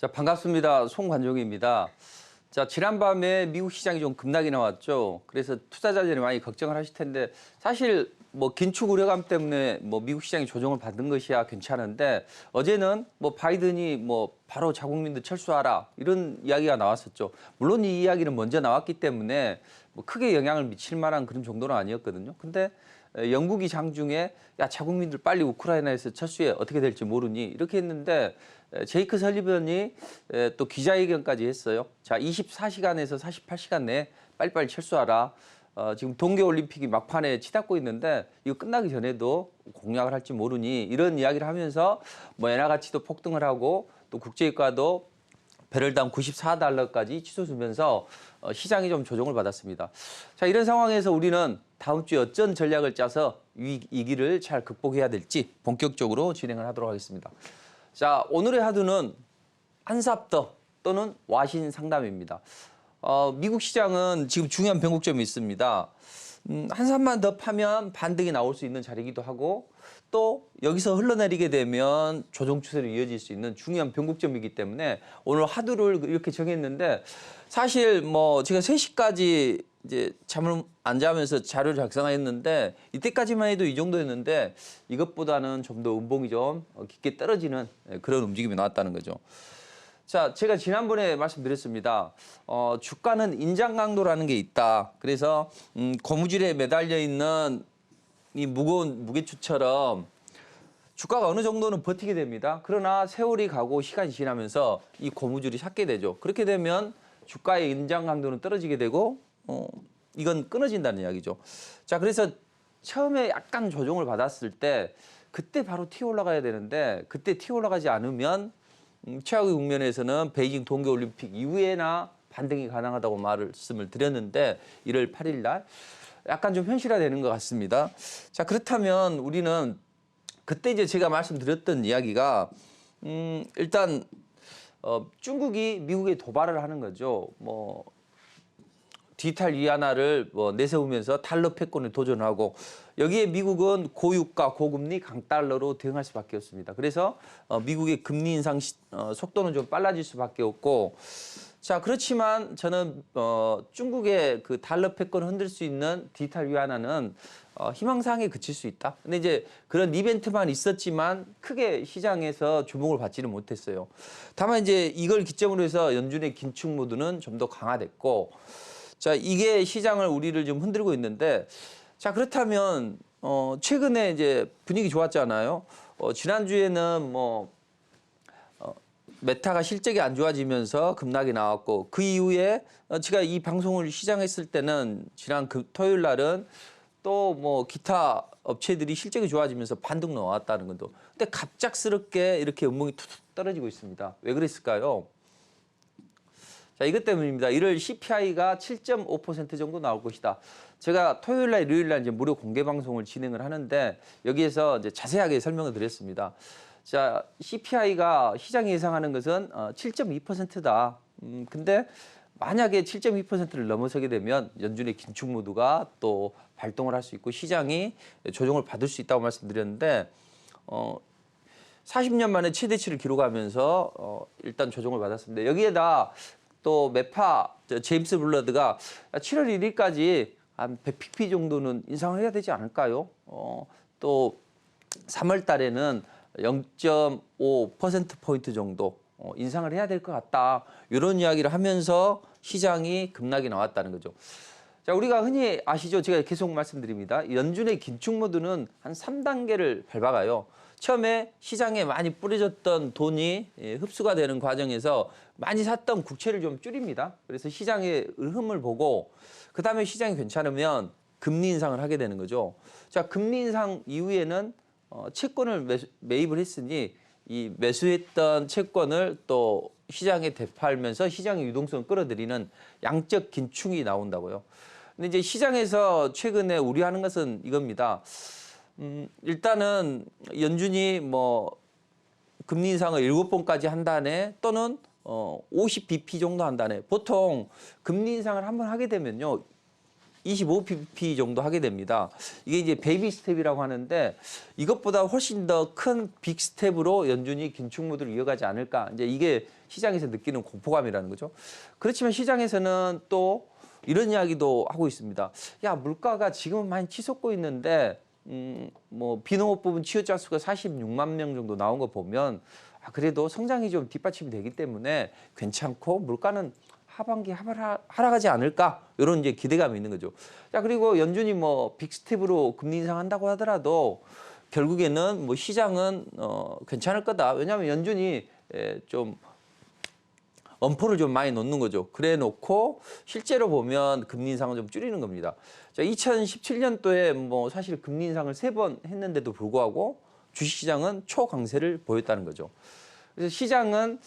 자, 반갑습니다. 송관종입니다. 자, 지난밤에 미국 시장이 좀 급락이 나왔죠. 그래서 투자자들이 많이 걱정을 하실 텐데 사실 뭐 긴축 우려감 때문에 뭐 미국 시장이 조정을 받은 것이야 괜찮은데 어제는 뭐 바이든이 뭐 바로 자국민들 철수하라 이런 이야기가 나왔었죠. 물론 이 이야기는 먼저 나왔기 때문에 뭐 크게 영향을 미칠 만한 그런 정도는 아니었거든요. 근데 영국이 장중에 야 자국민들 빨리 우크라이나에서 철수해 어떻게 될지 모르니 이렇게 했는데 제이크 설리번이 또 기자회견까지 했어요. 자, 24시간에서 48시간 내에 빨리빨리 철수하라. 지금 동계올림픽이 막판에 치닫고 있는데 이거 끝나기 전에도 공약을 할지 모르니 이런 이야기를 하면서 뭐 엔화 가치도 폭등을 하고 또 국제유가도 배럴당 94달러까지 치솟으면서 시장이 좀 조정을 받았습니다. 자, 이런 상황에서 우리는 다음 주에 어떤 전략을 짜서 위기를 잘 극복해야 될지 본격적으로 진행을 하도록 하겠습니다. 자, 오늘의 하두는 한삽더 또는 와신 상담입니다. 미국 시장은 지금 중요한 변곡점이 있습니다. 한 삽만 더 파면 반등이 나올 수 있는 자리이기도 하고 또 여기서 흘러내리게 되면 조정 추세로 이어질 수 있는 중요한 변곡점이기 때문에 오늘 하두를 이렇게 정했는데 사실 뭐 제가 3시까지 이제 잠을 안 자면서 자료를 작성했는데 이때까지만 해도 이 정도였는데 이것보다는 좀 더 음봉이 좀 깊게 떨어지는 그런 움직임이 나왔다는 거죠. 자, 제가 지난번에 말씀드렸습니다. 주가는 인장 강도라는 게 있다. 그래서 고무줄에 매달려 있는 이 무거운 무게추처럼 주가가 어느 정도는 버티게 됩니다. 그러나 세월이 가고 시간이 지나면서 이 고무줄이 삭게 되죠. 그렇게 되면 주가의 인장 강도는 떨어지게 되고 이건 끊어진다는 이야기죠. 자, 그래서 처음에 약간 조정을 받았을 때 그때 바로 튀어 올라가야 되는데 그때 튀어 올라가지 않으면 최악의 국면에서는 베이징 동계올림픽 이후에나 반등이 가능하다고 말씀을 드렸는데 1월 8일 날 약간 좀 현실화되는 것 같습니다. 자, 그렇다면 우리는 그때 이제 제가 말씀드렸던 이야기가 일단 중국이 미국에 도발을 하는 거죠. 뭐 디지털 위안화를 내세우면서 달러 패권에 도전하고 여기에 미국은 고유가 고금리 강달러로 대응할 수밖에 없습니다. 그래서 미국의 금리 인상 속도는 좀 빨라질 수밖에 없고 자, 그렇지만 저는 중국의 그 달러 패권을 흔들 수 있는 디지털 위안화는 희망사항에 그칠 수 있다. 근데 이제 그런 이벤트만 있었지만 크게 시장에서 주목을 받지는 못했어요. 다만 이제 이걸 기점으로 해서 연준의 긴축 모드는 좀 더 강화됐고 자, 이게 시장을 우리를 좀 흔들고 있는데 자, 그렇다면 최근에 이제 분위기 좋았잖아요. 지난주에는 뭐 메타가 실적이 안 좋아지면서 급락이 나왔고 그 이후에 제가 이 방송을 시작했을 때는 지난 토요일 날은 또 뭐 기타 업체들이 실적이 좋아지면서 반등 나왔다는 것도 근데 갑작스럽게 이렇게 음봉이 툭툭 떨어지고 있습니다. 왜 그랬을까요? 자, 이것 때문입니다. 1월 CPI가 7.5% 정도 나올 것이다. 제가 토요일 날, 일요일 날 이제 무료 공개 방송을 진행을 하는데 여기에서 이제 자세하게 설명을 드렸습니다. 자, CPI가 시장이 예상하는 것은 7.2%다. 근데 만약에 7.2%를 넘어서게 되면 연준의 긴축 모드가 또 발동을 할 수 있고 시장이 조정을 받을 수 있다고 말씀드렸는데 40년 만에 최대치를 기록하면서 일단 조정을 받았습니다. 여기에다 또 매파 제임스 블러드가 7월 1일까지 한 100pp 정도는 인상을 해야 되지 않을까요? 또 3월 달에는 0.5%포인트 정도 인상을 해야 될 것 같다. 이런 이야기를 하면서 시장이 급락이 나왔다는 거죠. 자, 우리가 흔히 아시죠? 제가 계속 말씀드립니다. 연준의 긴축 모드는 한 3단계를 밟아가요. 처음에 시장에 많이 뿌려졌던 돈이 흡수가 되는 과정에서 많이 샀던 국채를 좀 줄입니다. 그래서 시장의 흐름을 보고 그다음에 시장이 괜찮으면 금리 인상을 하게 되는 거죠. 자, 금리 인상 이후에는 채권을 매입을 했으니 이 매수했던 채권을 또 시장에 되팔면서 시장의 유동성을 끌어들이는 양적 긴축이 나온다고요. 근데 이제 시장에서 최근에 우려하는 것은 이겁니다. 일단은 연준이 뭐 금리 인상을 7번까지 한다네 또는 50bp 정도 한다네. 보통 금리 인상을 한번 하게 되면요. 25pp 정도 하게 됩니다. 이게 이제 베이비 스텝이라고 하는데 이것보다 훨씬 더 큰 빅 스텝으로 연준이 긴축 모드를 이어가지 않을까. 이제 이게 시장에서 느끼는 공포감이라는 거죠. 그렇지만 시장에서는 또 이런 이야기도 하고 있습니다. 야, 물가가 지금은 많이 치솟고 있는데 뭐 비농업 부분 취업자 수가 46만 명 정도 나온 거 보면 그래도 성장이 좀 뒷받침이 되기 때문에 괜찮고 물가는 하반기 하락하지 않을까 이런 이제 기대감이 있는 거죠. 자, 그리고 연준이 뭐 빅스텝으로 금리 인상한다고 하더라도 결국에는 뭐 시장은 괜찮을 거다. 왜냐하면 연준이 좀 엄포를 좀 많이 놓는 거죠. 그래 놓고 실제로 보면 금리 인상을 좀 줄이는 겁니다. 자, 2017년도에 뭐 사실 금리 인상을 3번 했는데도 불구하고 주식시장은 초강세를 보였다는 거죠. 그래서 시장은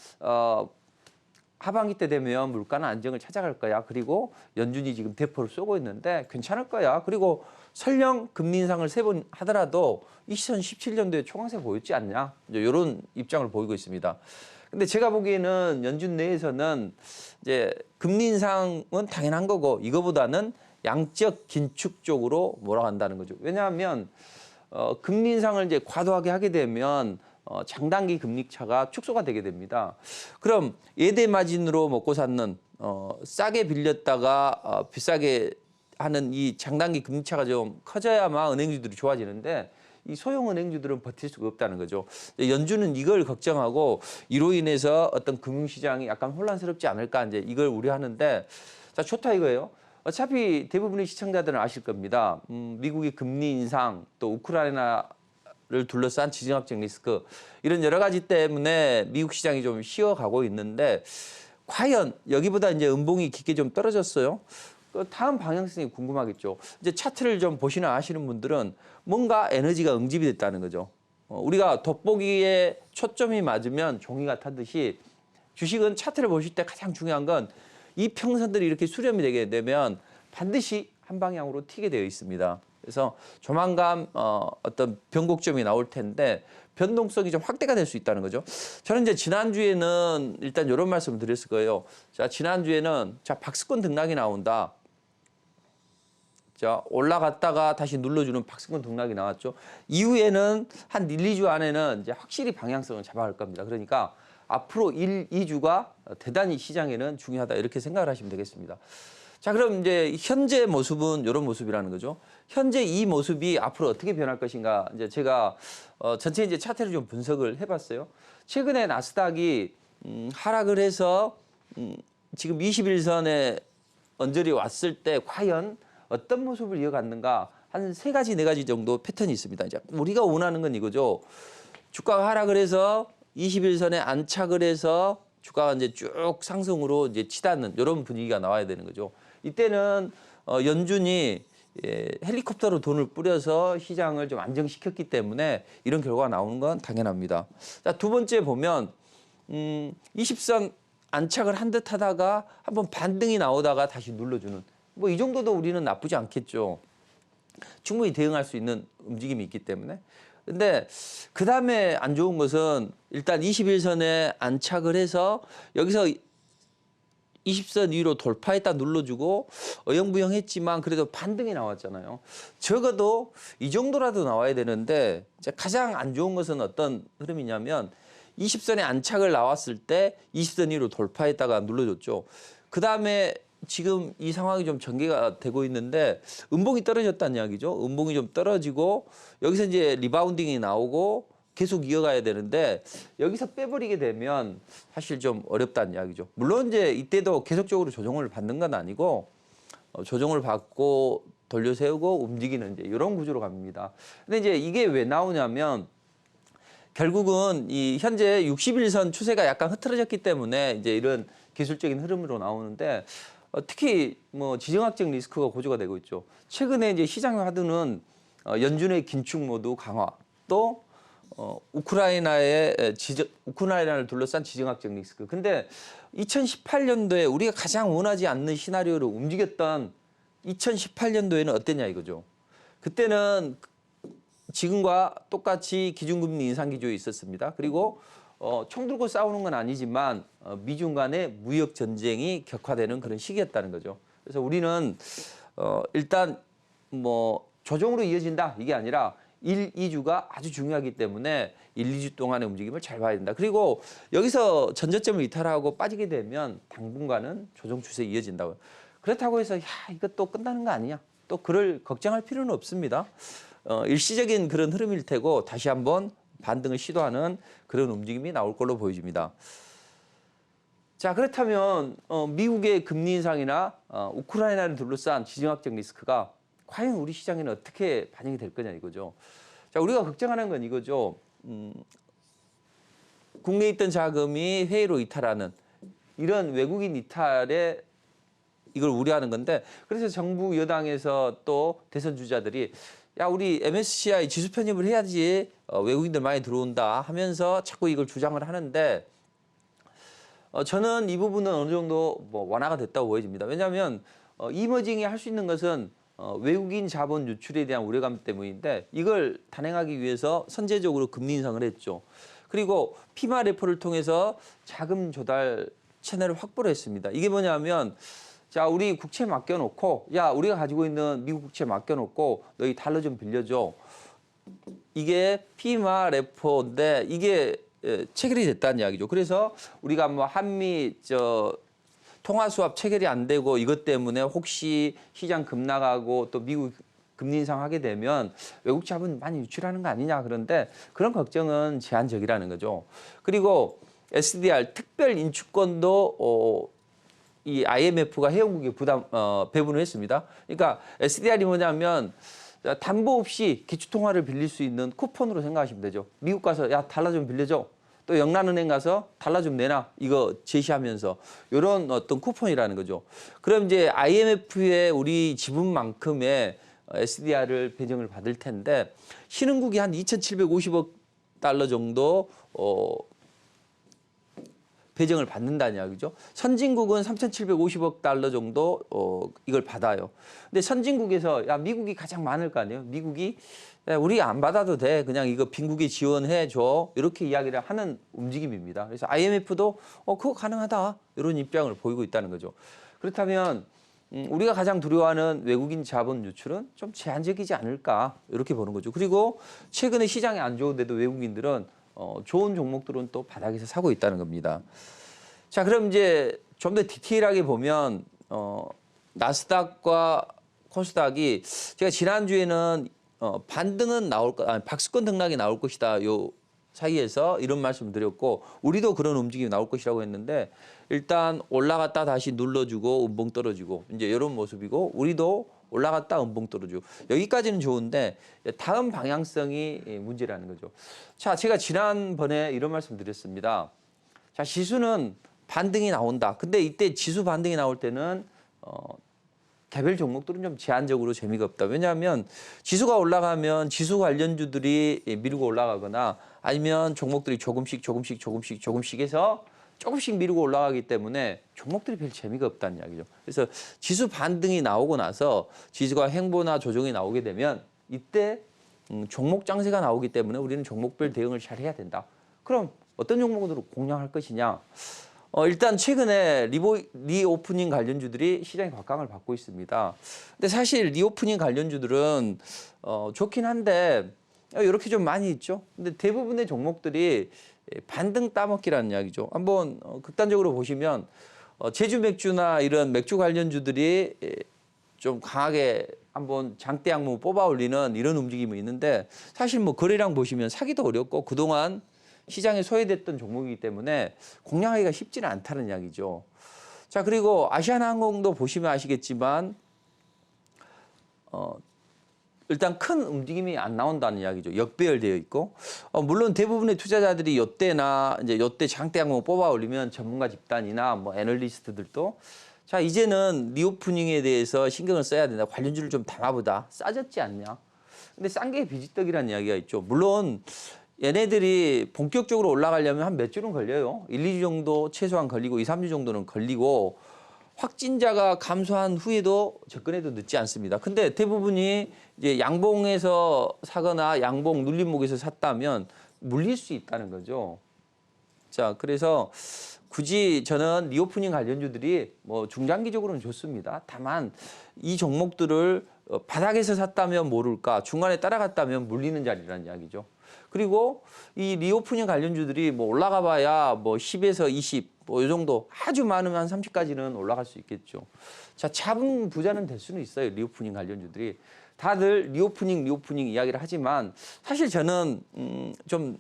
하반기 때 되면 물가는 안정을 찾아갈 거야. 그리고 연준이 지금 대포를 쏘고 있는데 괜찮을 거야. 그리고 설령 금리 인상을 3번 하더라도 2017년도에 초강세 보였지 않냐. 이런 입장을 보이고 있습니다. 근데 제가 보기에는 연준 내에서는 이제 금리 인상은 당연한 거고 이거보다는 양적 긴축 쪽으로 몰아간다는 거죠. 왜냐하면 금리 인상을 이제 과도하게 하게 되면 장단기 금리 차가 축소가 되게 됩니다. 그럼 예대 마진으로 먹고 사는 싸게 빌렸다가 비싸게 하는 이 장단기 금리 차가 좀 커져야만 은행주들이 좋아지는데 이 소형 은행주들은 버틸 수가 없다는 거죠. 연준은 이걸 걱정하고 이로 인해서 어떤 금융시장이 약간 혼란스럽지 않을까 이제 이걸 우려하는데 자, 좋다 이거예요. 어차피 대부분의 시청자들은 아실 겁니다. 미국의 금리 인상 또 우크라이나를 둘러싼 지정학적 리스크 이런 여러 가지 때문에 미국 시장이 좀 쉬어가고 있는데 과연 여기보다 이제 음봉이 깊게 좀 떨어졌어요. 다음 방향성이 궁금하겠죠. 이제 차트를 좀 보시나 아시는 분들은 뭔가 에너지가 응집이 됐다는 거죠. 우리가 돋보기에 초점이 맞으면 종이가 타듯이 주식은 차트를 보실 때 가장 중요한 건 이 평선들이 이렇게 수렴이 되게 되면 반드시 한 방향으로 튀게 되어 있습니다. 그래서 조만간 어떤 변곡점이 나올 텐데 변동성이 좀 확대가 될 수 있다는 거죠. 저는 이제 지난주에는 일단 이런 말씀을 드렸을 거예요. 자, 지난주에는 자, 박스권 등락이 나온다. 자, 올라갔다가 다시 눌러주는 박스권 등락이 나왔죠. 이후에는 한 1, 2주 안에는 이제 확실히 방향성을 잡아갈 겁니다. 그러니까 앞으로 1, 2주가 대단히 시장에는 중요하다 이렇게 생각을 하시면 되겠습니다. 자, 그럼 이제 현재 모습은 이런 모습이라는 거죠. 현재 이 모습이 앞으로 어떻게 변할 것인가 이제 제가 전체 이제 차트를 좀 분석을 해봤어요. 최근에 나스닥이 하락을 해서 지금 21선에 언저리 왔을 때 과연 어떤 모습을 이어갔는가 한 3가지, 4가지 정도 패턴이 있습니다. 이제 우리가 원하는 건 이거죠. 주가가 하락을 해서 21선에 안착을 해서 주가가 이제 쭉 상승으로 이제 치닫는 이런 분위기가 나와야 되는 거죠. 이때는 연준이 헬리콥터로 돈을 뿌려서 시장을 좀 안정시켰기 때문에 이런 결과가 나오는 건 당연합니다. 자, 두 번째 보면 20선 안착을 한 듯 하다가 한번 반등이 나오다가 다시 눌러주는 뭐 이 정도도 우리는 나쁘지 않겠죠. 충분히 대응할 수 있는 움직임이 있기 때문에. 근데 그 다음에 안 좋은 것은 일단 21선에 안착을 해서 여기서 20선 위로 돌파했다 눌러주고 어영부영했지만 그래도 반등이 나왔잖아요. 적어도 이 정도라도 나와야 되는데 이제 가장 안 좋은 것은 어떤 흐름이냐면 20선에 안착을 나왔을 때 20선 위로 돌파했다가 눌러줬죠. 그 다음에 지금 이 상황이 좀 전개가 되고 있는데 음봉이 떨어졌다는 이야기죠. 음봉이 좀 떨어지고 여기서 이제 리바운딩이 나오고 계속 이어가야 되는데 여기서 빼버리게 되면 사실 좀 어렵다는 이야기죠. 물론 이제 이때도 계속적으로 조정을 받는 건 아니고 조정을 받고 돌려 세우고 움직이는 이제 이런 구조로 갑니다. 근데 이제 이게 왜 나오냐면 결국은 이 현재 61선 추세가 약간 흐트러졌기 때문에 이제 이런 기술적인 흐름으로 나오는데 특히 뭐 지정학적 리스크가 고조가 되고 있죠. 최근에 이제 시장의 화두는 연준의 긴축 모드 강화 또 우크라이나를 둘러싼 지정학적 리스크. 근데 2018년도에 우리가 가장 원하지 않는 시나리오로 움직였던 2018년도에는 어땠냐 이거죠. 그때는 지금과 똑같이 기준금리 인상 기조에 있었습니다. 그리고 총 들고 싸우는 건 아니지만 미중 간의 무역 전쟁이 격화되는 그런 시기였다는 거죠. 그래서 우리는 일단 뭐 조정으로 이어진다 이게 아니라 1, 2주가 아주 중요하기 때문에 1, 2주 동안의 움직임을 잘 봐야 된다. 그리고 여기서 전저점을 이탈하고 빠지게 되면 당분간은 조정 추세 이어진다고요. 그렇다고 해서 야 이것도 끝나는 거 아니냐? 또 그럴 걱정할 필요는 없습니다. 일시적인 그런 흐름일 테고 다시 한번 반등을 시도하는 그런 움직임이 나올 걸로 보여집니다. 자 그렇다면 미국의 금리 인상이나 우크라이나를 둘러싼 지정학적 리스크가 과연 우리 시장에는 어떻게 반영이 될 거냐 이거죠. 자 우리가 걱정하는 건 이거죠. 국내에 있던 자금이 해외로 이탈하는 이런 외국인 이탈에 이걸 우려하는 건데 그래서 정부 여당에서 또 대선 주자들이 야 우리 MSCI 지수 편입을 해야지 외국인들 많이 들어온다 하면서 자꾸 이걸 주장을 하는데 저는 이 부분은 어느 정도 뭐 완화가 됐다고 보여집니다. 왜냐하면 이머징이 할 수 있는 것은 외국인 자본 유출에 대한 우려감 때문인데 이걸 단행하기 위해서 선제적으로 금리 인상을 했죠. 그리고 피마 레포를 통해서 자금 조달 채널을 확보를 했습니다. 이게 뭐냐면 자 우리 국채 맡겨놓고 야 우리가 가지고 있는 미국 국채 맡겨놓고 너희 달러 좀 빌려줘. 이게 피마 레포인데 이게 체결이 됐다는 이야기죠. 그래서 우리가 뭐 한미 통화 수합 체결이 안 되고 이것 때문에 혹시 시장 급락하고 또 미국 금리 인상하게 되면 외국 자본 많이 유출하는 거 아니냐 그런데 그런 걱정은 제한적이라는 거죠. 그리고 SDR 특별 인출권도 이 IMF가 회원국에 배분을 했습니다. 그러니까 SDR이 뭐냐면 담보 없이 기축통화를 빌릴 수 있는 쿠폰으로 생각하시면 되죠. 미국 가서 야 달러 좀 빌려줘. 또 영란은행 가서 달러 좀 내놔. 이거 제시하면서 이런 어떤 쿠폰이라는 거죠. 그럼 이제 IMF의 우리 지분만큼의 SDR을 배정을 받을 텐데 신흥국이 한 2,750억 달러 정도 배정을 받는다는 이야기죠. 선진국은 3,750억 달러 정도 이걸 받아요. 근데 선진국에서 야 미국이 가장 많을 거 아니에요. 미국이 야, 우리 안 받아도 돼. 그냥 이거 빈국에 지원해 줘. 이렇게 이야기를 하는 움직임입니다. 그래서 IMF도 그거 가능하다. 이런 입장을 보이고 있다는 거죠. 그렇다면 우리가 가장 두려워하는 외국인 자본 유출은 좀 제한적이지 않을까 이렇게 보는 거죠. 그리고 최근에 시장이 안 좋은데도 외국인들은 좋은 종목들은 또 바닥에서 사고 있다는 겁니다. 자, 그럼 이제 좀 더 디테일하게 보면 나스닥과 코스닥이 제가 지난주에는 반등은 나올 것, 아니 박스권 등락이 나올 것이다. 요 사이에서 이런 말씀 드렸고 우리도 그런 움직임이 나올 것이라고 했는데 일단 올라갔다 다시 눌러주고 음봉 떨어지고 이제 이런 모습이고 우리도 올라갔다 음봉 떨어지고 여기까지는 좋은데 다음 방향성이 문제라는 거죠. 자, 제가 지난번에 이런 말씀 드렸습니다. 자, 지수는 반등이 나온다. 근데 이때 지수 반등이 나올 때는 개별 종목들은 좀 제한적으로 재미가 없다. 왜냐하면 지수가 올라가면 지수 관련주들이 밀고 올라가거나 아니면 종목들이 조금씩 해서 조금씩 밀고 올라가기 때문에 종목들이 별 재미가 없다는 이야기죠. 그래서 지수 반등이 나오고 나서 지수가 횡보나 조정이 나오게 되면 이때 종목 장세가 나오기 때문에 우리는 종목별 대응을 잘 해야 된다. 그럼 어떤 종목으로 공략할 것이냐? 일단 최근에 리오프닝 관련주들이 시장의 곽강을 받고 있습니다. 근데 사실 리오프닝 관련주들은 좋긴 한데 이렇게 좀 많이 있죠. 근데 대부분의 종목들이 반등 따먹기라는 이야기죠. 한번 극단적으로 보시면 제주 맥주나 이런 맥주 관련주들이 좀 강하게 한번 장대 항목 뽑아 올리는 이런 움직임이 있는데 사실 뭐 거래량 보시면 사기도 어렵고 그동안 시장에 소외됐던 종목이기 때문에 공략하기가 쉽지는 않다는 이야기죠. 자, 그리고 아시아나항공도 보시면 아시겠지만 일단 큰 움직임이 안 나온다는 이야기죠. 역배열되어 있고 물론 대부분의 투자자들이 이때나 이제 이때 장대 항공 뽑아 올리면 전문가 집단이나 뭐 애널리스트들도 자 이제는 리오프닝에 대해서 신경을 써야 된다. 관련주를 좀 담아보다. 싸졌지 않냐? 근데 싼 게 비지떡이라는 이야기가 있죠. 물론 얘네들이 본격적으로 올라가려면 한 몇 주는 걸려요. 1, 2주 정도 최소한 걸리고 2, 3주 정도는 걸리고 확진자가 감소한 후에도 접근해도 늦지 않습니다. 근데 대부분이 이제 양봉에서 사거나 양봉 눌림목에서 샀다면 물릴 수 있다는 거죠. 자, 그래서 굳이 저는 리오프닝 관련주들이 뭐 중장기적으로는 좋습니다. 다만 이 종목들을 바닥에서 샀다면 모를까, 중간에 따라갔다면 물리는 자리라는 이야기죠. 그리고 이 리오프닝 관련주들이 뭐 올라가 봐야 뭐 10에서 20, 뭐 이 정도 아주 많으면 한 30까지는 올라갈 수 있겠죠. 자, 잡은 부자는 될 수는 있어요. 리오프닝 관련주들이. 다들 리오프닝 이야기를 하지만 사실 저는 좀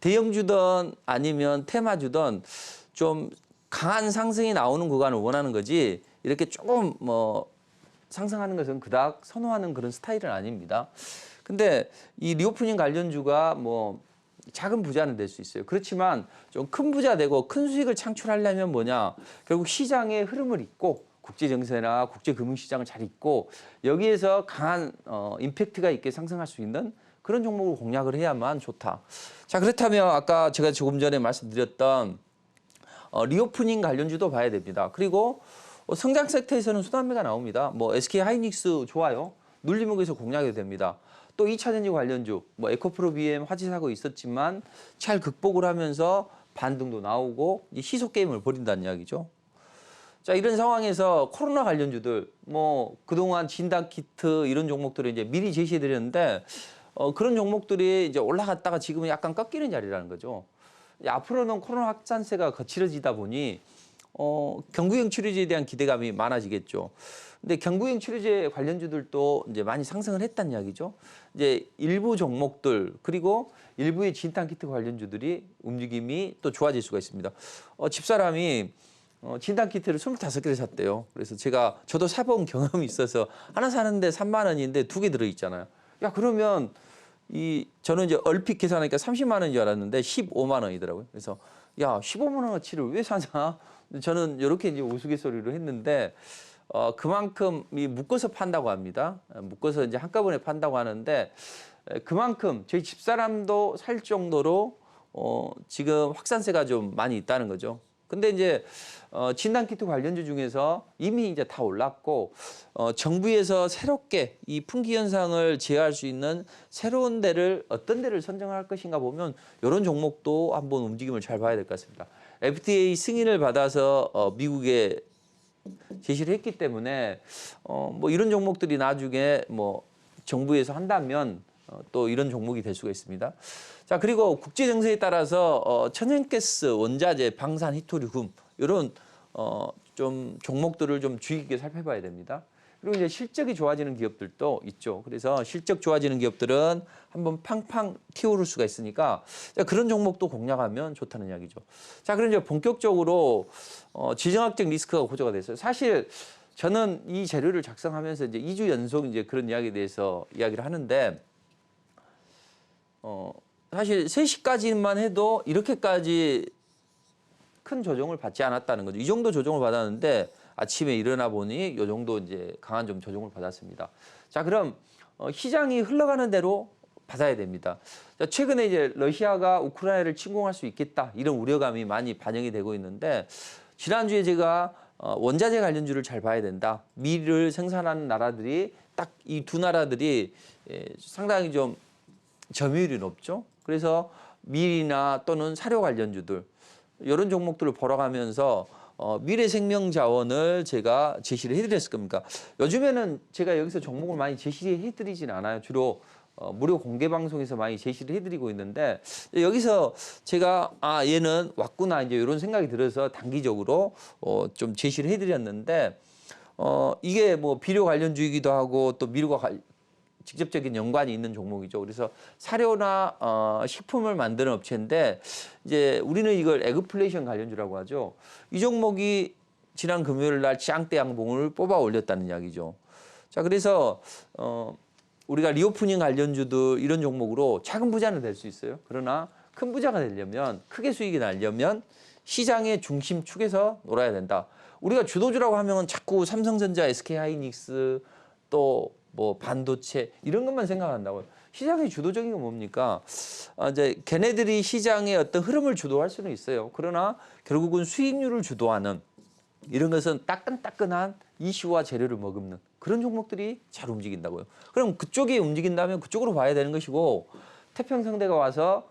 대형주든 아니면 테마주든 좀 강한 상승이 나오는 구간을 원하는 거지 이렇게 조금 뭐 상승하는 것은 그닥 선호하는 그런 스타일은 아닙니다. 근데 이 리오프닝 관련주가 뭐 작은 부자는 될 수 있어요. 그렇지만 좀 큰 부자 되고 큰 수익을 창출하려면 뭐냐? 결국 시장의 흐름을 잇고 국제 정세나 국제 금융시장을 잘 잇고 여기에서 강한 임팩트가 있게 상승할 수 있는 그런 종목을 공략을 해야만 좋다. 자, 그렇다면 아까 제가 조금 전에 말씀드렸던 리오프닝 관련주도 봐야 됩니다. 그리고 성장 섹터에서는 순환매가 나옵니다. 뭐 SK 하이닉스 좋아요. 눌림목에서 공략이 됩니다. 또 2차전지 관련주, 뭐 에코프로 BM 화재 사고 있었지만 잘 극복을 하면서 반등도 나오고 시속 게임을 벌인다는 이야기죠. 자, 이런 상황에서 코로나 관련주들, 뭐 그동안 진단 키트 이런 종목들을 이제 미리 제시해 드렸는데 그런 종목들이 이제 올라갔다가 지금은 약간 꺾이는 자리라는 거죠. 앞으로는 코로나 확산세가 거칠어지다 보니 경구형 치료제에 대한 기대감이 많아지겠죠. 근데 경구형 치료제 관련주들도 이제 많이 상승을 했다는 이야기죠. 이제 일부 종목들 그리고 일부의 진단 키트 관련주들이 움직임이 또 좋아질 수가 있습니다. 집사람이 진단 키트를 25개를 샀대요. 그래서 저도 사본 경험이 있어서 하나 사는데 3만 원인데 2개 들어 있잖아요. 야, 그러면 저는 이제 얼핏 계산하니까 30만 원인 줄 알았는데 15만 원이더라고요. 그래서 야, 15만 원어치를 왜 사냐? 저는 이렇게 이제 우스갯소리로 했는데 그만큼 묶어서 판다고 합니다. 묶어서 이제 한꺼번에 판다고 하는데 그만큼 저희 집사람도 살 정도로 지금 확산세가 좀 많이 있다는 거죠. 근데 이제 진단키트 관련주 중에서 이미 이제 다 올랐고 정부에서 새롭게 이 품귀 현상을 제어할 수 있는 새로운 데를 어떤 데를 선정할 것인가 보면 이런 종목도 한번 움직임을 잘 봐야 될 것 같습니다. FDA 승인을 받아서 미국에 제시를 했기 때문에 뭐 이런 종목들이 나중에 뭐 정부에서 한다면 또 이런 종목이 될 수가 있습니다. 자, 그리고 국제 정세에 따라서 천연가스, 원자재, 방산, 히토리금 이런 좀 종목들을 좀 주의 깊게 살펴봐야 됩니다. 그리고 이제 실적이 좋아지는 기업들도 있죠. 그래서 실적 좋아지는 기업들은 한번 팡팡 튀어오를 수가 있으니까 그런 종목도 공략하면 좋다는 이야기죠. 자, 그럼 이제 본격적으로 지정학적 리스크가 고조가 됐어요. 사실 저는 이 재료를 작성하면서 이제 2주 연속 이제 그런 이야기에 대해서 이야기를 하는데 사실 3시까지만 해도 이렇게까지 큰 조정을 받지 않았다는 거죠. 이 정도 조정을 받았는데 아침에 일어나 보니 이 정도 이제 강한 좀 조정을 받았습니다. 자, 그럼 시장이 흘러가는 대로 받아야 됩니다. 자, 최근에 이제 러시아가 우크라이나를 침공할 수 있겠다 이런 우려감이 많이 반영이 되고 있는데 지난주에 제가 원자재 관련주를 잘 봐야 된다. 밀을 생산하는 나라들이 딱 이 두 나라들이 상당히 좀 점유율이 높죠. 그래서 밀이나 또는 사료 관련주들 이런 종목들을 벌어가면서 미래생명자원을 제가 제시를 해드렸을 겁니까? 요즘에는 제가 여기서 종목을 많이 제시해드리진 않아요. 주로 무료 공개 방송에서 많이 제시를 해드리고 있는데 여기서 제가 얘는 왔구나 이제 이런 생각이 들어서 단기적으로 좀 제시를 해드렸는데 이게 뭐 비료 관련주이기도 하고 또 밀과 직접적인 연관이 있는 종목이죠. 그래서 사료나 식품을 만드는 업체인데 이제 우리는 이걸 에그플레이션 관련주라고 하죠. 이 종목이 지난 금요일 날 짱대 양봉을 뽑아 올렸다는 이야기죠. 자, 그래서 우리가 리오프닝 관련주도 이런 종목으로 작은 부자는 될 수 있어요. 그러나 큰 부자가 되려면 크게 수익이 나려면 시장의 중심축에서 놀아야 된다. 우리가 주도주라고 하면 자꾸 삼성전자, SK하이닉스 또 뭐 반도체 이런 것만 생각한다고요. 시장의 주도적인 건 뭡니까? 이제 걔네들이 시장의 어떤 흐름을 주도할 수는 있어요. 그러나 결국은 수익률을 주도하는 이런 것은 따끈따끈한 이슈와 재료를 머금는 그런 종목들이 잘 움직인다고요. 그럼 그쪽이 움직인다면 그쪽으로 봐야 되는 것이고 태평성대가 와서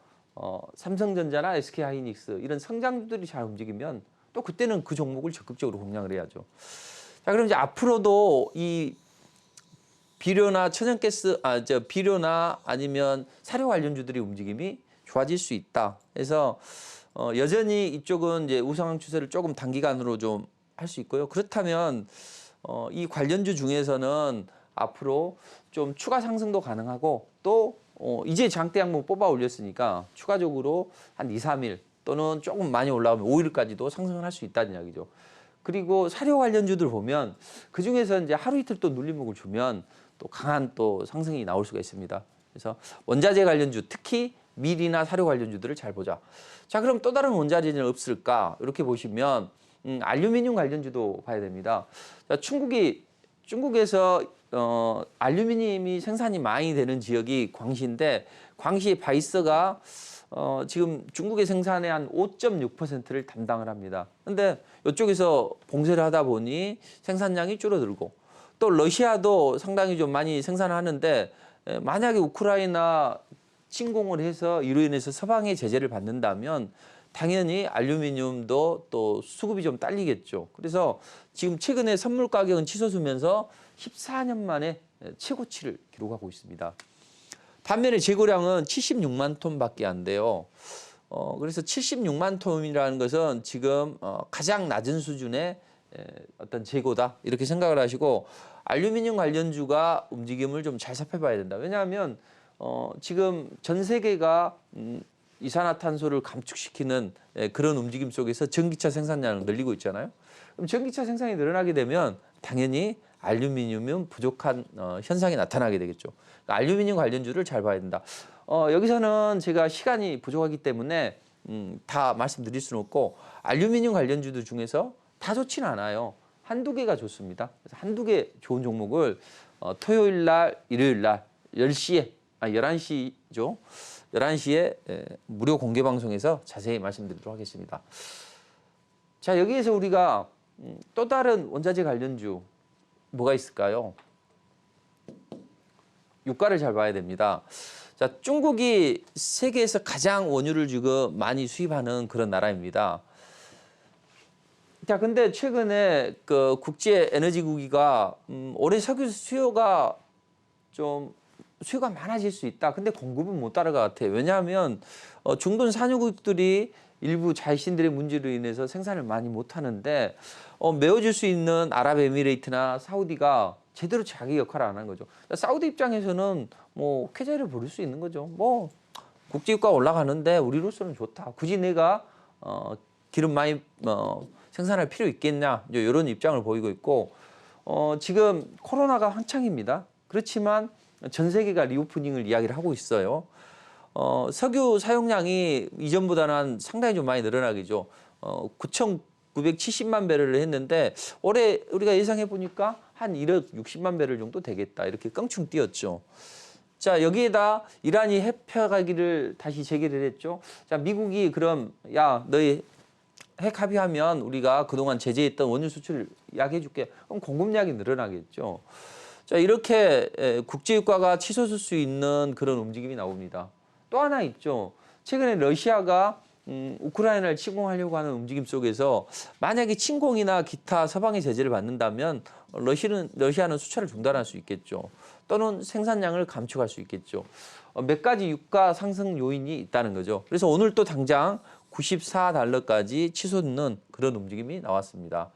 삼성전자나 SK하이닉스 이런 성장주들이 잘 움직이면 또 그때는 그 종목을 적극적으로 공략을 해야죠. 자, 그럼 이제 앞으로도 이 비료나 천연가스, 비료나 아니면 사료 관련주들이 움직임이 좋아질 수 있다. 그래서 여전히 이쪽은 이제 우상향 추세를 조금 단기간으로 좀 할 수 있고요. 그렇다면 이 관련주 중에서는 앞으로 좀 추가 상승도 가능하고 또 이제 장대 항목 뽑아 올렸으니까 추가적으로 한 2, 3일 또는 조금 많이 올라오면 5일까지도 상승을 할 수 있다는 이야기죠. 그리고 사료 관련주들 보면 그 중에서 이제 하루 이틀 또 눌림목을 주면 또 강한 또 상승이 나올 수가 있습니다. 그래서 원자재 관련주 특히 밀이나 사료 관련주들을 잘 보자. 자, 그럼 또 다른 원자재는 없을까? 이렇게 보시면 알루미늄 관련주도 봐야 됩니다. 자, 중국에서 알루미늄이 생산이 많이 되는 지역이 광시인데 광시 바이서가 지금 중국의 생산의 한 5.6%를 담당을 합니다. 근데 이쪽에서 봉쇄를 하다 보니 생산량이 줄어들고 또 러시아도 상당히 좀 많이 생산을 하는데 만약에 우크라이나 침공을 해서 이로 인해서 서방의 제재를 받는다면 당연히 알루미늄도 또 수급이 좀 딸리겠죠. 그래서 지금 최근에 선물 가격은 치솟으면서 14년 만에 최고치를 기록하고 있습니다. 반면에 재고량은 76만 톤밖에 안 돼요. 그래서 76만 톤이라는 것은 지금 가장 낮은 수준의 어떤 재고다 이렇게 생각을 하시고 알루미늄 관련주가 움직임을 좀 잘 살펴봐야 된다. 왜냐하면 지금 전 세계가 이산화탄소를 감축시키는 그런 움직임 속에서 전기차 생산량을 늘리고 있잖아요. 그럼 전기차 생산이 늘어나게 되면 당연히 알루미늄은 부족한 현상이 나타나게 되겠죠. 그러니까 알루미늄 관련주를 잘 봐야 된다. 여기서는 제가 시간이 부족하기 때문에 다 말씀드릴 수는 없고 알루미늄 관련주들 중에서 다 좋지는 않아요. 한두 개가 좋습니다. 그래서 한두 개 좋은 종목을 토요일 날, 일요일 날 11시죠. 11시에 무료 공개 방송에서 자세히 말씀드리도록 하겠습니다. 자, 여기에서 우리가 또 다른 원자재 관련주 뭐가 있을까요? 유가를 잘 봐야 됩니다. 자, 중국이 세계에서 가장 원유를 지금 많이 수입하는 그런 나라입니다. 자, 근데 최근에 그 국제 에너지국이가 올해 석유 수요가 많아질 수 있다. 근데 공급은 못 따라갈 것 같아요. 왜냐하면 중동 산유국들이 일부 자신들의 문제로 인해서 생산을 많이 못 하는데 메워줄 수 있는 아랍에미레이트나 사우디가 제대로 자기 역할을 안 하는 거죠. 사우디 입장에서는 뭐 쾌재를 부릴 수 있는 거죠. 뭐 국제유가 올라가는데 우리로서는 좋다. 굳이 내가 기름 많이 생산할 필요 있겠냐 이런 입장을 보이고 있고 지금 코로나가 한창입니다. 그렇지만 전 세계가 리오프닝을 이야기를 하고 있어요. 석유 사용량이 이전보다는 상당히 좀 많이 늘어나겠죠. 9,970만 배럴을 했는데 올해 우리가 예상해 보니까 한 1억 60만 배럴 정도 되겠다. 이렇게 껑충 뛰었죠. 자, 여기에다 이란이 핵 폐기를 다시 재개를 했죠. 자, 미국이 그럼 야, 너희 핵 합의하면 우리가 그동안 제재했던 원유 수출을 약해 줄게. 그럼 공급량이 늘어나겠죠. 자, 이렇게 국제유가가 치솟을 수 있는 그런 움직임이 나옵니다. 또 하나 있죠. 최근에 러시아가 우크라이나를 침공하려고 하는 움직임 속에서 만약에 침공이나 기타 서방의 제재를 받는다면 러시아는 수출을 중단할 수 있겠죠. 또는 생산량을 감축할 수 있겠죠. 몇 가지 유가 상승 요인이 있다는 거죠. 그래서 오늘 또 당장 94달러까지 치솟는 그런 움직임이 나왔습니다.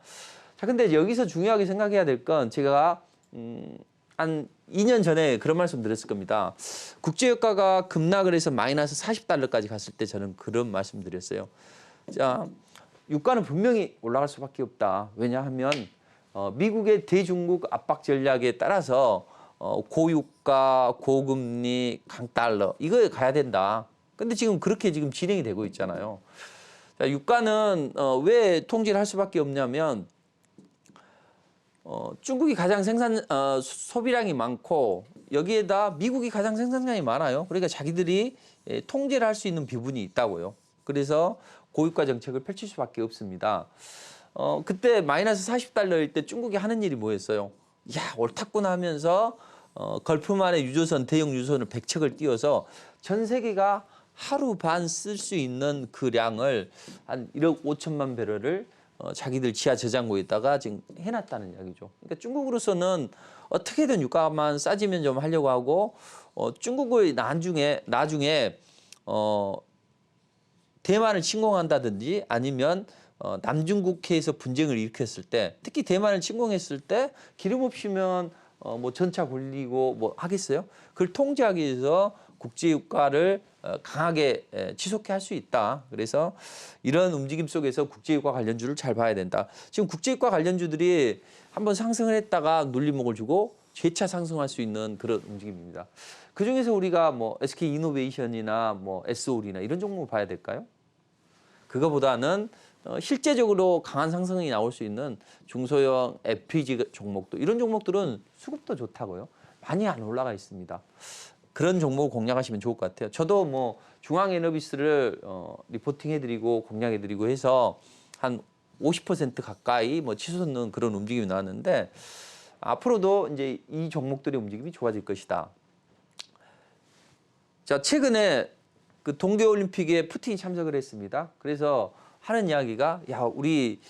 자, 근데 여기서 중요하게 생각해야 될 건 제가 한 2년 전에 그런 말씀 드렸을 겁니다. 국제유가가 급락을 해서 마이너스 40달러까지 갔을 때 저는 그런 말씀 드렸어요. 자, 유가는 분명히 올라갈 수밖에 없다. 왜냐하면 미국의 대중국 압박 전략에 따라서 고유가, 고금리, 강달러 이거에 가야 된다. 근데 지금 그렇게 지금 진행이 되고 있잖아요. 자, 유가는 왜 통제를 할 수밖에 없냐면 중국이 가장 소비량이 많고 여기에다 미국이 가장 생산량이 많아요. 그러니까 자기들이 통제를 할 수 있는 부분이 있다고요. 그래서 고유가 정책을 펼칠 수밖에 없습니다. 그때 마이너스 40달러일 때 중국이 하는 일이 뭐였어요? 야, 옳았구나 하면서 걸프만의 유조선, 대형 유조선을 100척을 띄워서 전 세계가 하루 반 쓸 수 있는 그 량을 한 1억 5천만 배럴을 자기들 지하 저장고에다가 지금 해놨다는 이야기죠. 그러니까 중국으로서는 어떻게든 유가만 싸지면 좀 하려고 하고 중국의 나중에 대만을 침공한다든지 아니면 남중국해에서 분쟁을 일으켰을 때 특히 대만을 침공했을 때 기름 없이면 뭐 전차 굴리고 뭐 하겠어요? 그걸 통제하기 위해서 국제유가를 강하게 치솟게 할 수 있다. 그래서 이런 움직임 속에서 국제유가 관련주를 잘 봐야 된다. 지금 국제유가 관련주들이 한번 상승을 했다가 눌림목을 주고 재차 상승할 수 있는 그런 움직임입니다. 그중에서 우리가 뭐 SK이노베이션이나 뭐 SOL이나 이런 종목을 봐야 될까요? 그거보다는 실제적으로 강한 상승이 나올 수 있는 중소형 FPG 종목도 이런 종목들은 수급도 좋다고요. 많이 안 올라가 있습니다. 그런 종목 공략하시면 좋을 것 같아요. 저도 뭐 중앙에너비스를 리포팅해드리고 공략해드리고 해서 한 50% 가까이 뭐 치솟는 그런 움직임이 나왔는데 앞으로도 이제 이 종목들의 움직임이 좋아질 것이다. 자, 최근에 그 동계올림픽에 푸틴이 참석을 했습니다. 그래서 하는 이야기가 야, 우리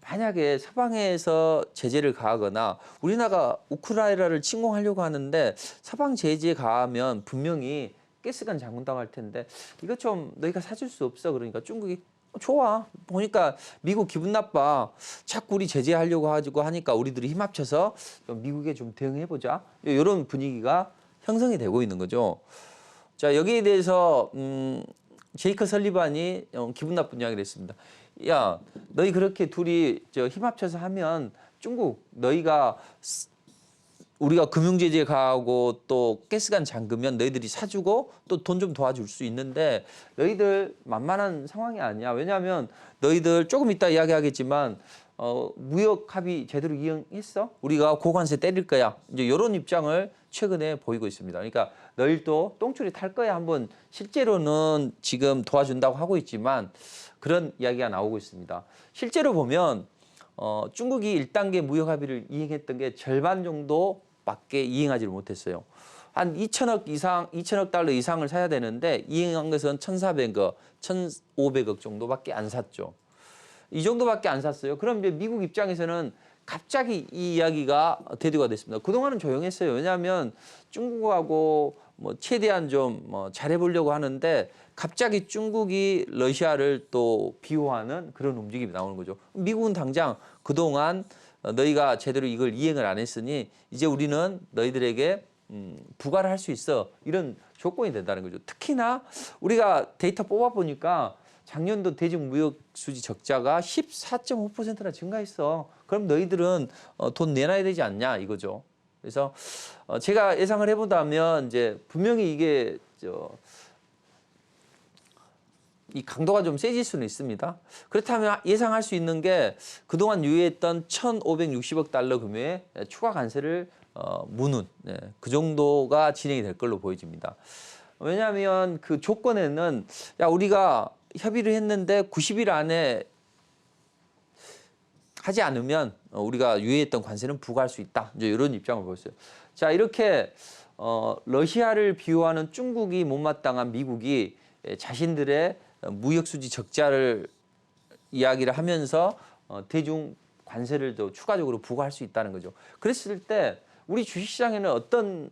만약에 서방에서 제재를 가하거나 우리나라가 우크라이나를 침공하려고 하는데 서방 제재에 가하면 분명히 가스관 잠금당할 텐데 이거 좀 너희가 사줄 수 없어. 그러니까 중국이 좋아. 보니까 미국 기분 나빠. 자꾸 우리 제재하려고 가지고 하니까 우리들이 힘 합쳐서 좀 미국에 좀 대응해보자. 이런 분위기가 형성이 되고 있는 거죠. 자, 여기에 대해서 제이크 설리반이 기분 나쁜 이야기를 했습니다. 야, 너희 그렇게 둘이 힘 합쳐서 하면 중국 너희가 우리가 금융 제재 가하고 또 가스관 잠그면 너희들이 사주고 또 돈 좀 도와줄 수 있는데 너희들 만만한 상황이 아니야. 왜냐하면 너희들 조금 이따 이야기하겠지만 무역 합의 제대로 이행했어? 우리가 고관세 때릴 거야. 이제 이런 입장을 최근에 보이고 있습니다. 그러니까 너희도 똥줄이 탈 거야. 한번 실제로는 지금 도와준다고 하고 있지만 그런 이야기가 나오고 있습니다. 실제로 보면 중국이 1단계 무역 합의를 이행했던 게 절반 정도밖에 이행하지를 못했어요. 한 2천억 달러 이상을 사야 되는데 이행한 것은 1,400억, 1,500억 정도밖에 안 샀죠. 이 정도밖에 안 샀어요. 그럼 이제 미국 입장에서는 갑자기 이 이야기가 대두가 됐습니다. 그동안은 조용했어요. 왜냐하면 중국하고 뭐 최대한 좀 잘해보려고 하는데 갑자기 중국이 러시아를 또 비호하는 그런 움직임이 나오는 거죠. 미국은 당장 그동안 너희가 제대로 이걸 이행을 안 했으니 이제 우리는 너희들에게 부과를 할 수 있어. 이런 조건이 된다는 거죠. 특히나 우리가 데이터 뽑아보니까 작년도 대중 무역 수지 적자가 14.5%나 증가했어. 그럼 너희들은 돈 내놔야 되지 않냐 이거죠. 그래서 제가 예상을 해본다면 이제 분명히 이게 이 강도가 좀 세질 수는 있습니다. 그렇다면 예상할 수 있는 게 그동안 유예했던 1,560억 달러 규모의 추가 관세를 무는 그 정도가 진행이 될 걸로 보여집니다. 왜냐하면 그 조건에는 야 우리가 협의를 했는데 90일 안에 하지 않으면 우리가 유예했던 관세는 부과할 수 있다. 이제 이런 입장을 보였어요. 자, 이렇게 러시아를 비호하는 중국이 못마땅한 미국이 자신들의 무역 수지 적자를 이야기를 하면서 대중 관세를 더 추가적으로 부과할 수 있다는 거죠. 그랬을 때 우리 주식시장에는 어떤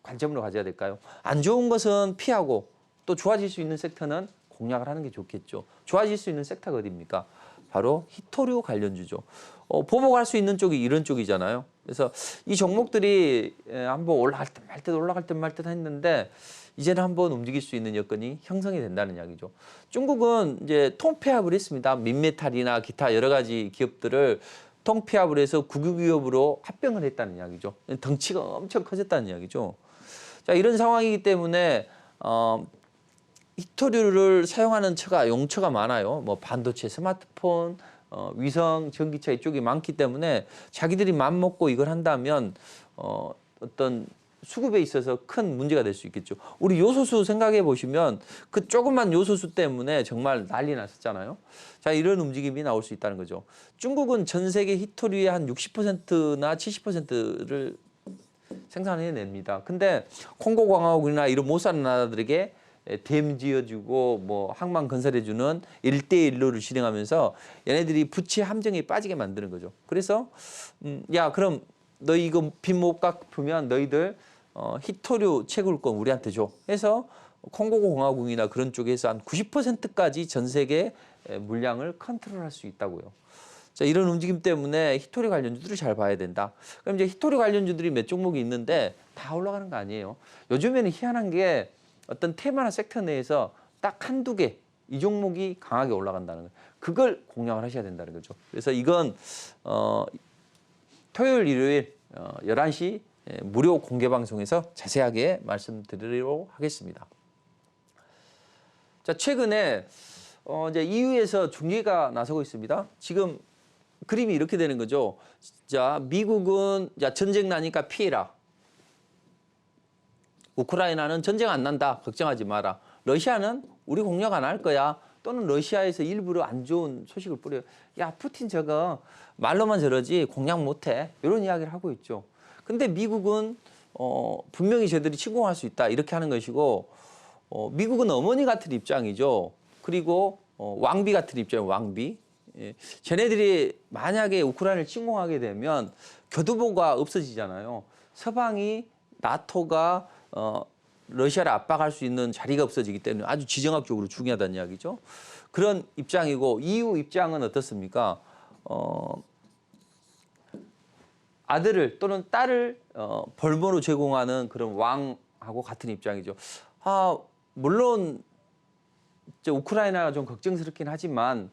관점으로 가져야 될까요? 안 좋은 것은 피하고 또 좋아질 수 있는 섹터는 공략을 하는 게 좋겠죠. 좋아질 수 있는 섹터가 어디입니까? 바로 히토류 관련주죠. 보복할 수 있는 쪽이 이런 쪽이잖아요. 그래서 이 종목들이 한번 올라갈 듯 말 듯 올라갈 듯 말 듯 했는데 이제는 한번 움직일 수 있는 여건이 형성이 된다는 이야기죠. 중국은 이제 통폐합을 했습니다. 민메탈이나 기타 여러 가지 기업들을 통폐합을 해서 국유기업으로 합병을 했다는 이야기죠. 덩치가 엄청 커졌다는 이야기죠. 자, 이런 상황이기 때문에 히토류를 사용하는 용처가 많아요. 뭐 반도체, 스마트폰, 위성, 전기차 이쪽이 많기 때문에 자기들이 맘먹고 이걸 한다면 어떤 수급에 있어서 큰 문제가 될 수 있겠죠. 우리 요소수 생각해 보시면 그 조그만 요소수 때문에 정말 난리 났었잖아요. 자, 이런 움직임이 나올 수 있다는 거죠. 중국은 전 세계 히토류의 한 60%나 70%를 생산해냅니다. 근데 콩고 공화국이나 이런 못 사는 나라들에게 댐 지어주고 뭐 항만 건설해주는 1대1로를 진행하면서 얘네들이 부채 함정에 빠지게 만드는 거죠. 그래서 야 그럼 너희 이거 빚 못 갚으면 너희들 희토류 채굴권 우리한테 줘. 해서 콩고 공화국이나 그런 쪽에서 한 90%까지 전 세계 물량을 컨트롤할 수 있다고요. 자, 이런 움직임 때문에 히토리 관련주들을 잘 봐야 된다. 그럼 이제 히토리 관련주들이 몇 종목이 있는데 다 올라가는 거 아니에요. 요즘에는 희한한 게 어떤 테마나 섹터 내에서 딱 한두 개 이 종목이 강하게 올라간다는 거예요. 그걸 공략을 하셔야 된다는 거죠. 그래서 이건 토요일, 일요일 11시 무료 공개 방송에서 자세하게 말씀드리도록 하겠습니다. 자, 최근에 이제 EU에서 중재가 나서고 있습니다. 지금 그림이 이렇게 되는 거죠. 자, 미국은 자, 전쟁 나니까 피해라. 우크라이나는 전쟁 안 난다. 걱정하지 마라. 러시아는 우리 공략 안 할 거야. 또는 러시아에서 일부러 안 좋은 소식을 뿌려요. 야, 푸틴 저거 말로만 저러지 공략 못해. 이런 이야기를 하고 있죠. 근데 미국은 분명히 저들이 침공할 수 있다. 이렇게 하는 것이고 미국은 어머니 같은 입장이죠. 그리고 왕비 같은 입장이에요. 왕비. 예. 쟤네들이 만약에 우크라이나를 침공하게 되면 교두보가 없어지잖아요. 서방이 나토가 러시아를 압박할 수 있는 자리가 없어지기 때문에 아주 지정학적으로 중요하다는 이야기죠. 그런 입장이고 EU 입장은 어떻습니까? 아들을 또는 딸을 벌모로 제공하는 그런 왕하고 같은 입장이죠. 물론 우크라이나가 좀 걱정스럽긴 하지만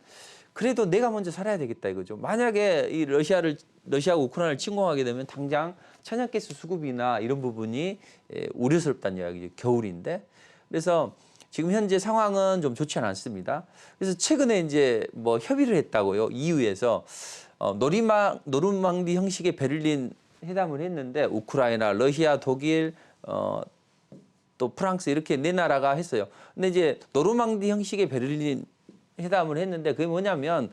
그래도 내가 먼저 살아야 되겠다 이거죠. 만약에 이 러시아가 우크라이나를 침공하게 되면 당장 천연가스 수급이나 이런 부분이 우려스럽다는 이야기죠. 겨울인데. 그래서 지금 현재 상황은 좀 좋지 않습니다. 그래서 최근에 이제 뭐 협의를 했다고요. EU에서 노르망디 형식의 베를린 회담을 했는데 우크라이나, 러시아, 독일, 또 프랑스 이렇게 네 나라가 했어요. 근데 이제 노르망디 형식의 베를린 회담을 했는데 그게 뭐냐면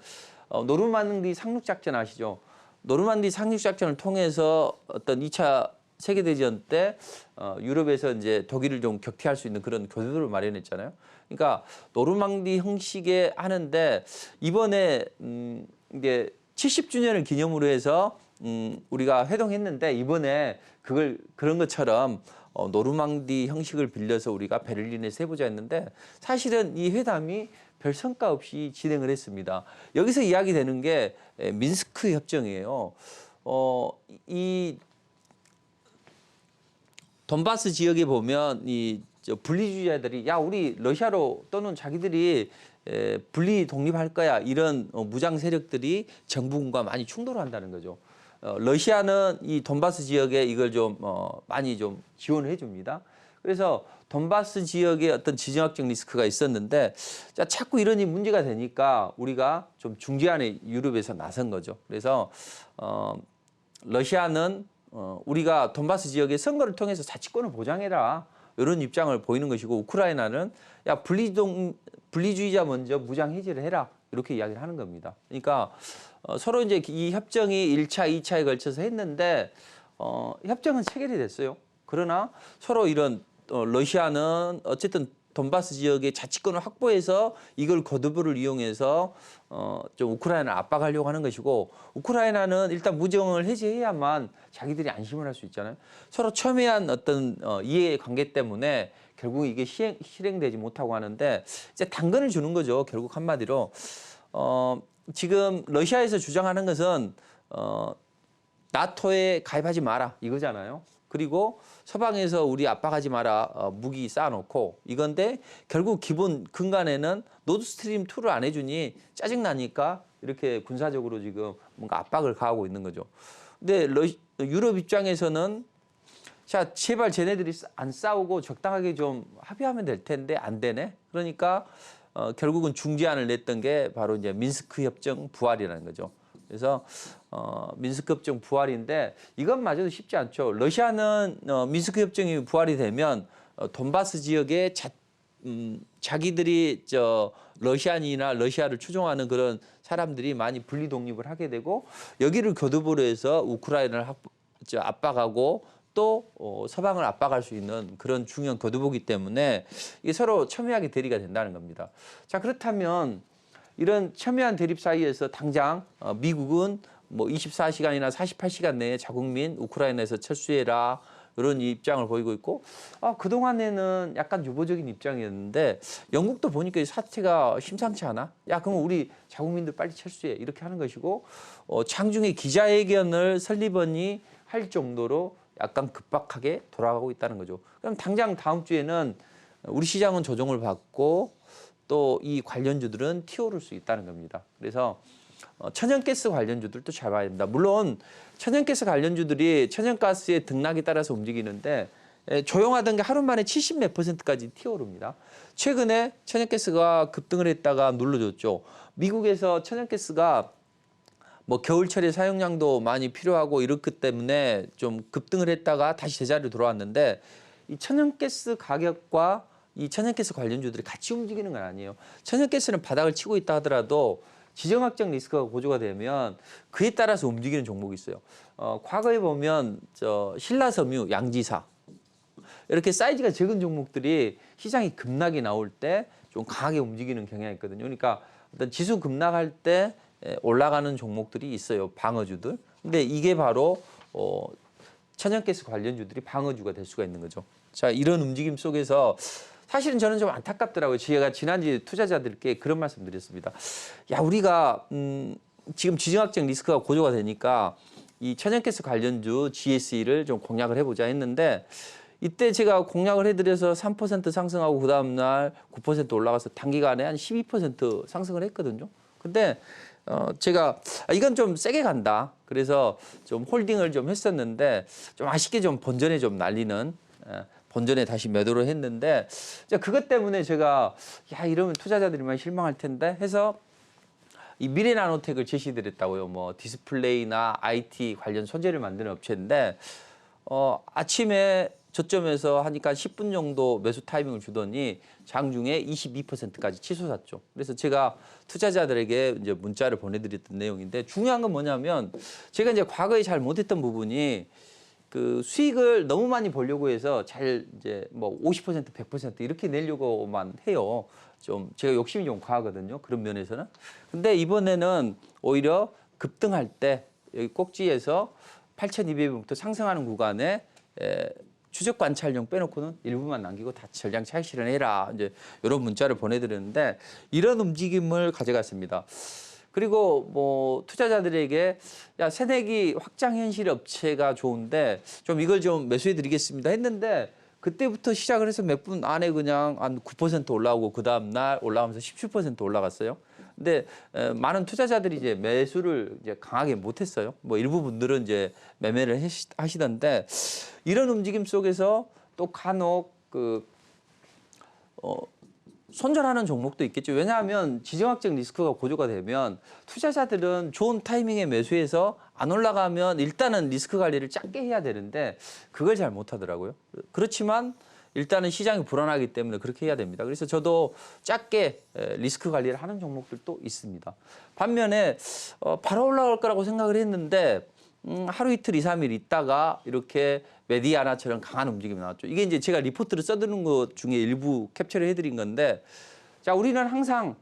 노르망디 상륙작전 아시죠? 노르망디 상륙작전을 통해서 어떤 2차 세계대전 때 유럽에서 이제 독일을 좀 격퇴할 수 있는 그런 교두보를 마련했잖아요. 그러니까 노르망디 형식에 하는데 이번에 이제 70주년을 기념으로 해서 우리가 회동했는데 이번에 그런 것처럼 노르망디 형식을 빌려서 우리가 베를린에서 해보자 했는데 사실은 이 회담이 별 성과 없이 진행을 했습니다. 여기서 이야기되는 게 민스크 협정이에요. 이 돈바스 지역에 보면 이 분리주의자들이 야 우리 러시아로 또는 자기들이 분리 독립할 거야 이런 무장 세력들이 정부군과 많이 충돌한다는 거죠. 러시아는 이 돈바스 지역에 이걸 좀 많이 좀 지원을 해줍니다. 그래서 돈바스 지역에 어떤 지정학적 리스크가 있었는데 자, 자꾸 이런 문제가 되니까 우리가 좀 중재안에 유럽에서 나선 거죠. 그래서 러시아는 우리가 돈바스 지역의 선거를 통해서 자치권을 보장해라 이런 입장을 보이는 것이고 우크라이나는 야 분리주의자 먼저 무장 해제를 해라 이렇게 이야기를 하는 겁니다. 그러니까 서로 이제 이 협정이 1차, 2차에 걸쳐서 했는데 협정은 체결이 됐어요. 그러나 서로 이런 러시아는 어쨌든 돈바스 지역의 자치권을 확보해서 이걸 거두부를 이용해서 좀 우크라이나를 압박하려고 하는 것이고 우크라이나는 일단 무장을 해제해야만 자기들이 안심을 할 수 있잖아요. 서로 첨예한 어떤 이해관계 때문에 결국 이게 실행되지 못하고 하는데 이제 당근을 주는 거죠. 결국 한마디로 지금 러시아에서 주장하는 것은 나토에 가입하지 마라 이거잖아요. 그리고 서방에서 우리 압박하지 마라 무기 쌓아놓고 이건데 결국 기본 근간에는 노드스트림 2를 안 해주니 짜증나니까 이렇게 군사적으로 지금 뭔가 압박을 가하고 있는 거죠. 근데 유럽 입장에서는 자 제발 쟤네들이 안 싸우고 적당하게 좀 합의하면 될 텐데 안 되네. 그러니까 결국은 중재안을 냈던 게 바로 이제 민스크 협정 부활이라는 거죠. 그래서 민스크 협정 부활인데 이것마저도 쉽지 않죠. 러시아는 민스크 협정이 부활이 되면 돈바스 지역에 자기들이 러시안이나 러시아를 추종하는 그런 사람들이 많이 분리 독립을 하게 되고 여기를 교두보로 해서 우크라이나를 압박하고 동쪽도 서방을 압박할 수 있는 그런 중요한 교두보기 때문에 이게 서로 첨예하게 대립가 된다는 겁니다. 자, 그렇다면 이런 첨예한 대립 사이에서 당장 미국은 뭐 24시간이나 48시간 내에 자국민 우크라이나에서 철수해라 이런 입장을 보이고 있고, 그동안에는 약간 유보적인 입장이었는데 영국도 보니까 이 사태가 심상치 않아. 야, 그럼 우리 자국민들 빨리 철수해. 이렇게 하는 것이고, 장중에 기자회견을 설리번이 할 정도로 약간 급박하게 돌아가고 있다는 거죠. 그럼 당장 다음 주에는 우리 시장은 조정을 받고 또 이 관련주들은 튀어오를 수 있다는 겁니다. 그래서 천연가스 관련주들도 잘 봐야 됩니다. 물론 천연가스 관련주들이 천연가스의 등락에 따라서 움직이는데 조용하던 게 하루 만에 70 몇 %까지 튀어오릅니다. 최근에 천연가스가 급등을 했다가 눌러줬죠. 미국에서 천연가스가 뭐 겨울철에 사용량도 많이 필요하고 이렇기 때문에 좀 급등을 했다가 다시 제자리로 돌아왔는데 이 천연가스 가격과 이 천연가스 관련주들이 같이 움직이는 건 아니에요. 천연가스는 바닥을 치고 있다 하더라도 지정학적 리스크가 고조가 되면 그에 따라서 움직이는 종목이 있어요. 과거에 보면 신라섬유, 양지사 이렇게 사이즈가 적은 종목들이 시장이 급락이 나올 때 좀 강하게 움직이는 경향이 있거든요. 그러니까 어떤 지수 급락할 때 올라가는 종목들이 있어요. 방어주들. 근데 이게 바로 천연가스 관련주들이 방어주가 될 수가 있는 거죠. 자, 이런 움직임 속에서 사실은 저는 좀 안타깝더라고요. 제가 지난주에 투자자들께 그런 말씀 드렸습니다. 야, 우리가 지금 지정학적 리스크가 고조가 되니까 이 천연가스 관련주 GSE를 좀 공략을 해보자 했는데 이때 제가 공략을 해드려서 3% 상승하고 그 다음날 9% 올라가서 단기간에 한 12% 상승을 했거든요. 근데 제가 이건 좀 세게 간다. 그래서 좀 홀딩을 좀 했었는데 좀 아쉽게 좀 본전에 좀 날리는 본전에 다시 매도를 했는데 그것 때문에 제가 야, 이러면 투자자들이 많이 실망할 텐데 해서 이 미래나노텍을 제시드렸다고요. 뭐 디스플레이나 IT 관련 소재를 만드는 업체인데 아침에 저점에서 하니까 10분 정도 매수 타이밍을 주더니 장중에 22%까지 치솟았죠. 그래서 제가 투자자들에게 이제 문자를 보내드렸던 내용인데 중요한 건 뭐냐면 제가 이제 과거에 잘 못했던 부분이 그 수익을 너무 많이 보려고 해서 잘 이제 뭐 50% 100% 이렇게 내려고만 해요. 좀 제가 욕심이 좀 과하거든요. 그런 면에서는. 근데 이번에는 오히려 급등할 때 여기 꼭지에서 8,200원부터 상승하는 구간에 추적 관찰용 빼놓고는 일부만 남기고 다 전량 차익 실현해라. 이제 이런 문자를 보내드렸는데 이런 움직임을 가져갔습니다. 그리고 뭐 투자자들에게 야, 새내기 확장 현실 업체가 좋은데 좀 이걸 좀 매수해 드리겠습니다 했는데 그때부터 시작을 해서 몇 분 안에 그냥 한 9% 올라오고 그 다음 날 올라가면서 17% 올라갔어요. 근데 많은 투자자들이 이제 매수를 이제 강하게 못했어요. 뭐 일부 분들은 이제 매매를 하시던데 이런 움직임 속에서 또 간혹 손절하는 종목도 있겠죠. 왜냐하면 지정학적 리스크가 고조가 되면 투자자들은 좋은 타이밍에 매수해서 안 올라가면 일단은 리스크 관리를 작게 해야 되는데 그걸 잘 못하더라고요. 그렇지만 일단은 시장이 불안하기 때문에 그렇게 해야 됩니다. 그래서 저도 작게 리스크 관리를 하는 종목들도 있습니다. 반면에 바로 올라갈 거라고 생각을 했는데 하루 이틀 2, 3일 있다가 이렇게 메디아나처럼 강한 움직임이 나왔죠. 이게 이제 제가 리포트를 써드는 것 중에 일부 캡처를 해드린 건데, 자, 우리는 항상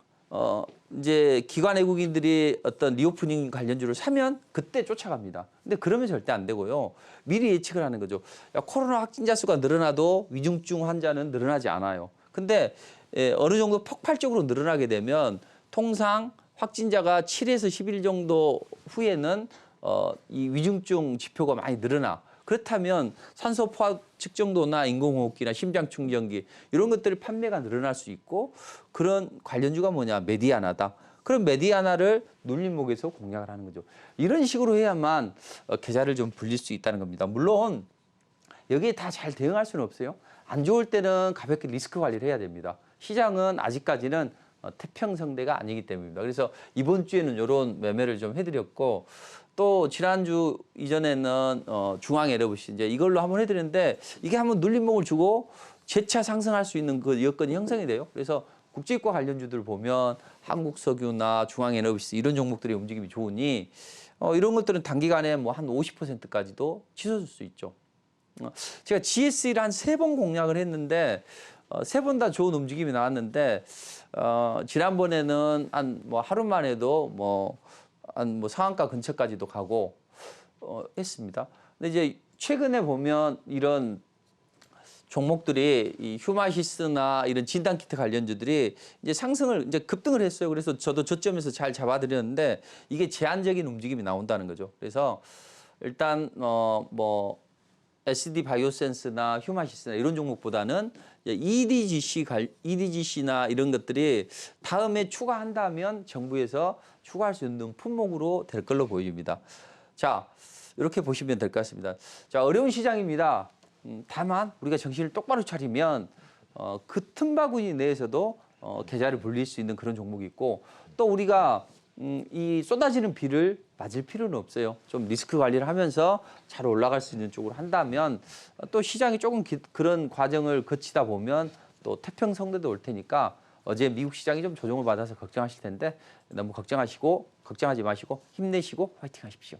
이제 기관 외국인들이 어떤 리오프닝 관련주를 사면 그때 쫓아갑니다. 근데 그러면 절대 안 되고요. 미리 예측을 하는 거죠. 야, 코로나 확진자 수가 늘어나도 위중증 환자는 늘어나지 않아요. 근데 어느 정도 폭발적으로 늘어나게 되면 통상 확진자가 7에서 10일 정도 후에는 이 위중증 지표가 많이 늘어나. 그렇다면 산소 포화 측정도나 인공호흡기나 심장충전기 이런 것들이 판매가 늘어날 수 있고 그런 관련주가 뭐냐 메디아나다. 그럼 메디아나를 눌림목에서 공략을 하는 거죠. 이런 식으로 해야만 계좌를 좀 불릴 수 있다는 겁니다. 물론 여기에 다 잘 대응할 수는 없어요. 안 좋을 때는 가볍게 리스크 관리를 해야 됩니다. 시장은 아직까지는 태평성대가 아니기 때문입니다. 그래서 이번 주에는 이런 매매를 좀 해드렸고 또 지난주 이전에는 중앙 에러브시 이제 이걸로 한번 해드렸는데 이게 한번 눌림목을 주고 재차 상승할 수 있는 그 여건이 형성이 돼요. 그래서 국제유가 관련주들 보면 한국석유나 중앙 에너비스 이런 종목들의 움직임이 좋으니 이런 것들은 단기간에 뭐 한 50%까지도 치솟을 수 있죠. 제가 GS를 한 3번 공략을 했는데 3번 다 좋은 움직임이 나왔는데 지난번에는 한 뭐 하루만 해도 한 상한가 근처까지도 가고 했습니다. 근데 이제 최근에 보면 이런 종목들이 이 휴마시스나 이런 진단키트 관련주들이 이제 상승을 이제 급등을 했어요. 그래서 저도 저점에서 잘 잡아드렸는데 이게 제한적인 움직임이 나온다는 거죠. 그래서 일단 SD 바이오센스나 휴마시스나 이런 종목보다는 EDGC나 이런 것들이 다음에 추가한다면 정부에서 추가할 수 있는 품목으로 될 걸로 보입니다. 자, 이렇게 보시면 될 것 같습니다. 자, 어려운 시장입니다. 다만 우리가 정신을 똑바로 차리면 그 틈바구니 내에서도 계좌를 불릴 수 있는 그런 종목이 있고 또 우리가 이 쏟아지는 비를 맞을 필요는 없어요. 좀 리스크 관리를 하면서 잘 올라갈 수 있는 쪽으로 한다면 또 시장이 조금 그런 과정을 거치다 보면 또 태평성대도 올 테니까 어제 미국 시장이 좀 조정을 받아서 걱정하실 텐데 너무 걱정하지 마시고 힘내시고 화이팅 하십시오.